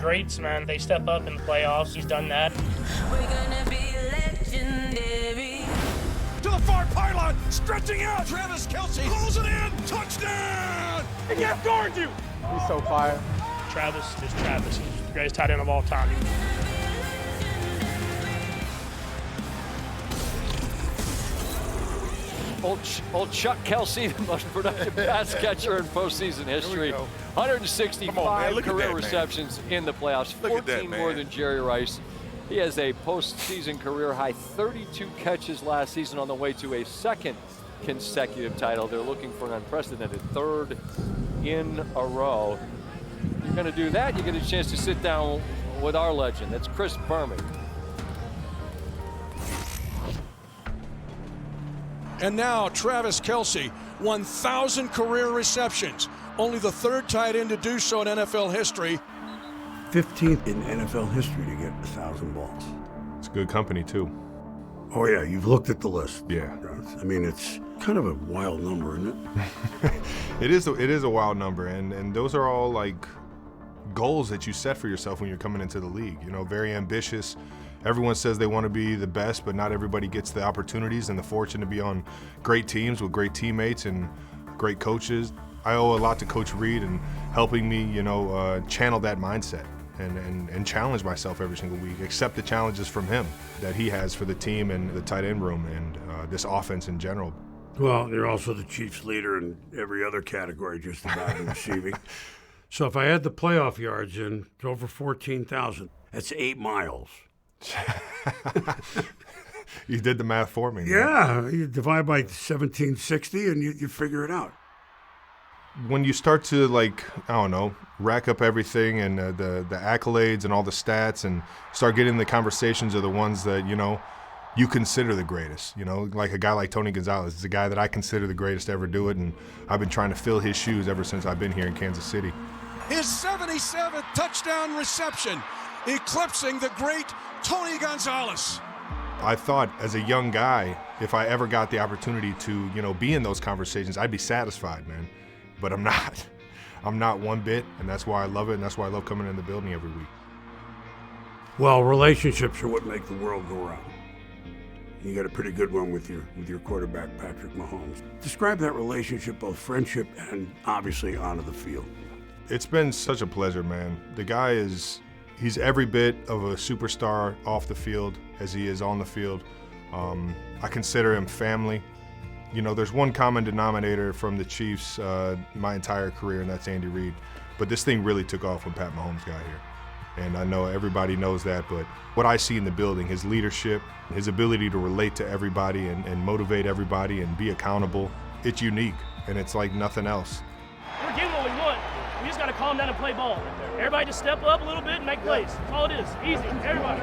greats, man. They step up in the playoffs. He's done that. We're gonna be legendary. To the far pylon, stretching out. Travis Kelce pulls it in. Touchdown! He can't guard you. He's so fire. Travis is Travis. He's the greatest tight end of all time. Old Chuck Kelce, the most productive pass catcher in postseason history. 165 career receptions in the playoffs, 14 more than Jerry Rice. He has a postseason career high 32 catches last season on the way to a second consecutive title. They're looking for an unprecedented third in a row. You're going to do that, you get a chance to sit down with our legend. That's Chris Berman. And now Travis Kelce, 1,000 career receptions. Only the third tight end to do so in NFL history. 15th in NFL history to get 1,000 balls. It's good company, too. Oh, yeah, you've looked at the list. Yeah. I mean, it's kind of a wild number, isn't it? It is a wild number, and those are all, like, goals that you set for yourself when you're coming into the league. You know, very ambitious. Everyone says they want to be the best, but not everybody gets the opportunities and the fortune to be on great teams with great teammates and great coaches. I owe a lot to Coach Reed and helping me, channel that mindset and challenge myself every single week, accept the challenges from him that he has for the team and the tight end room and this offense in general. Well, you're also the Chiefs leader in every other category just about in receiving. So if I add the playoff yards in, it's over 14,000. That's 8 miles. You did the math for me. Yeah, you divide by 1760 and you figure it out. When you start to, rack up everything and the accolades and all the stats and start getting the conversations of the ones that, you consider the greatest, like a guy like Tony Gonzalez is a guy that I consider the greatest to ever do it, and I've been trying to fill his shoes ever since I've been here in Kansas City. His 77th touchdown reception, eclipsing the great Tony Gonzalez. I thought as a young guy, if I ever got the opportunity to, be in those conversations, I'd be satisfied, man. But I'm not. I'm not one bit, and that's why I love it, and that's why I love coming in the building every week. Well, relationships are what make the world go round. You got a pretty good one with your quarterback, Patrick Mahomes. Describe that relationship, both friendship and obviously onto the field. It's been such a pleasure, man. The guy he's every bit of a superstar off the field as he is on the field. I consider him family. There's one common denominator from the Chiefs my entire career, and that's Andy Reid. But this thing really took off when Pat Mahomes got here. And I know everybody knows that, but what I see in the building, his leadership, his ability to relate to everybody and motivate everybody and be accountable, it's unique, and it's like nothing else. We're getting what we want. We just got to calm down and play ball. Everybody just step up a little bit and make plays. That's all it is. Easy. Everybody.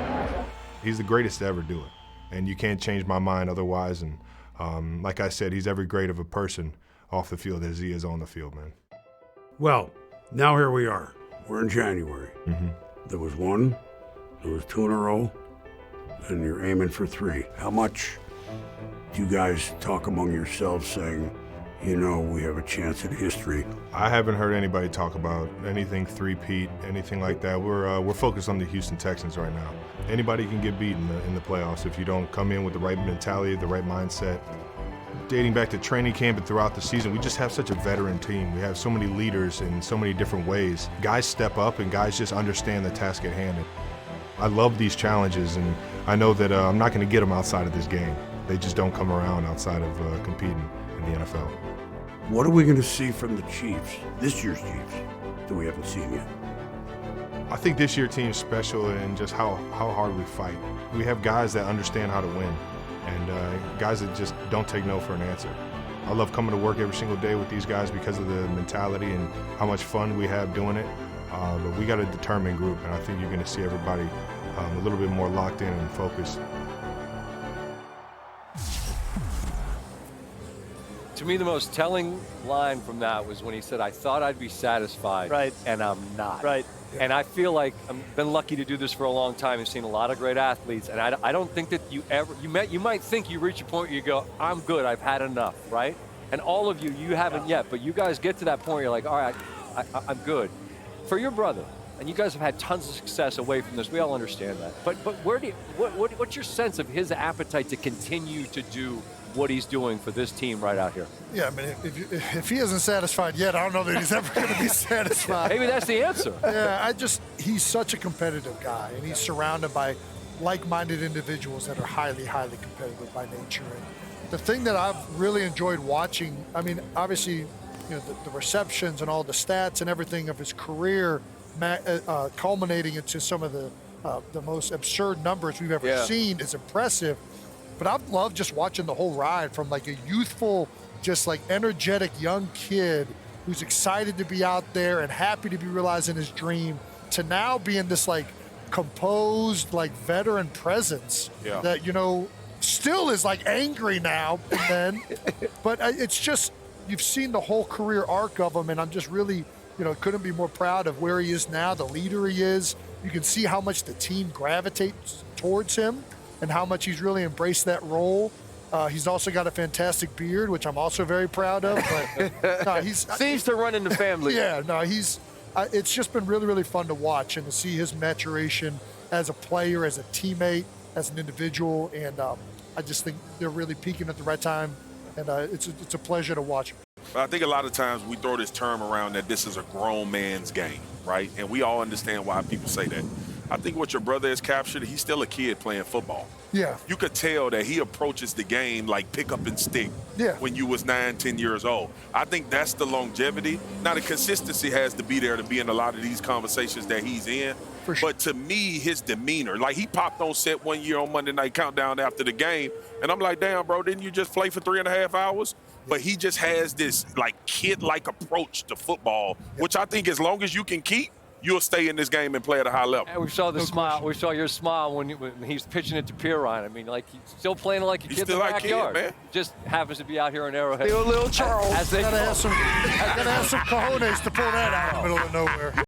He's the greatest to ever do it, and you can't change my mind otherwise. And like I said, he's every great of a person off the field as he is on the field, man. Well, now here we are. We're in January. Mm-hmm. There was 1, there was 2 in a row, and you're aiming for 3. How much do you guys talk among yourselves saying, we have a chance at history? I haven't heard anybody talk about anything three-peat, anything like that. We're focused on the Houston Texans right now. Anybody can get beat in the playoffs if you don't come in with the right mentality, the right mindset. Dating back to training camp and throughout the season, we just have such a veteran team. We have so many leaders in so many different ways. Guys step up and guys just understand the task at hand. I love these challenges, and I know that I'm not going to get them outside of this game. They just don't come around outside of competing in the NFL. What are we going to see from the Chiefs, this year's Chiefs, that we haven't seen yet? I think this year's team's special in just how hard we fight. We have guys that understand how to win, and guys that just don't take no for an answer. I love coming to work every single day with these guys because of the mentality and how much fun we have doing it. But we got a determined group, and I think you're going to see everybody a little bit more locked in and focused. To me, the most telling line from that was when he said, I thought I'd be satisfied, Right. and I'm not. Right. And I feel like I've been lucky to do this for a long time and seen a lot of great athletes, and I don't think that you might think you reach a point where you go, I'm good, I've had enough, right? And all of you haven't yet, but you guys get to that point where you're like, all right, I'm good. For your brother, And you guys have had tons of success away from this. We all understand that. But what's your sense of his appetite to continue to do what he's doing for this team right out here? Yeah, I mean, if he isn't satisfied yet, I don't know that he's ever going to be satisfied. Maybe that's the answer. Yeah, he's such a competitive guy, and he's surrounded by like-minded individuals that are highly, highly competitive by nature. And the thing that I've really enjoyed watching, I mean, obviously, the receptions and all the stats and everything of his career culminating into some of the most absurd numbers we've ever seen is impressive. But I've loved just watching the whole ride from like a youthful, just like energetic young kid who's excited to be out there and happy to be realizing his dream to now being this like composed, like veteran presence that, still is like angry now and then. But it's just, you've seen the whole career arc of him, and I'm just really, couldn't be more proud of where he is now, the leader he is. You can see how much the team gravitates towards him and how much he's really embraced that role. He's also got a fantastic beard, which I'm also very proud of. But no, seems to run in the family. Yeah, no, it's just been really, really fun to watch and to see his maturation as a player, as a teammate, as an individual, and I just think they're really peaking at the right time, and it's a pleasure to watch. I think a lot of times we throw this term around that this is a grown man's game, right? And we all understand why people say that. I think what your brother has captured, he's still a kid playing football. Yeah. You could tell that he approaches the game like pick up and stick when you was 9, 10 years old. I think that's the longevity. Now, the consistency has to be there to be in a lot of these conversations that he's in. For sure. But to me, his demeanor, like he popped on set one year on Monday Night Countdown after the game, and I'm like, damn, bro, didn't you just play for 3.5 hours? But he just has this like kid-like approach to football, which I think as long as you can keep, you'll stay in this game and play at a high level. And we saw the smile. We saw your smile when he's pitching it to Pirine. I mean, like he's still playing like a kid in the backyard. Man. Just happens to be out here in Arrowhead. Little Charles. As they gotta have some cojones to pull that out in the middle of nowhere.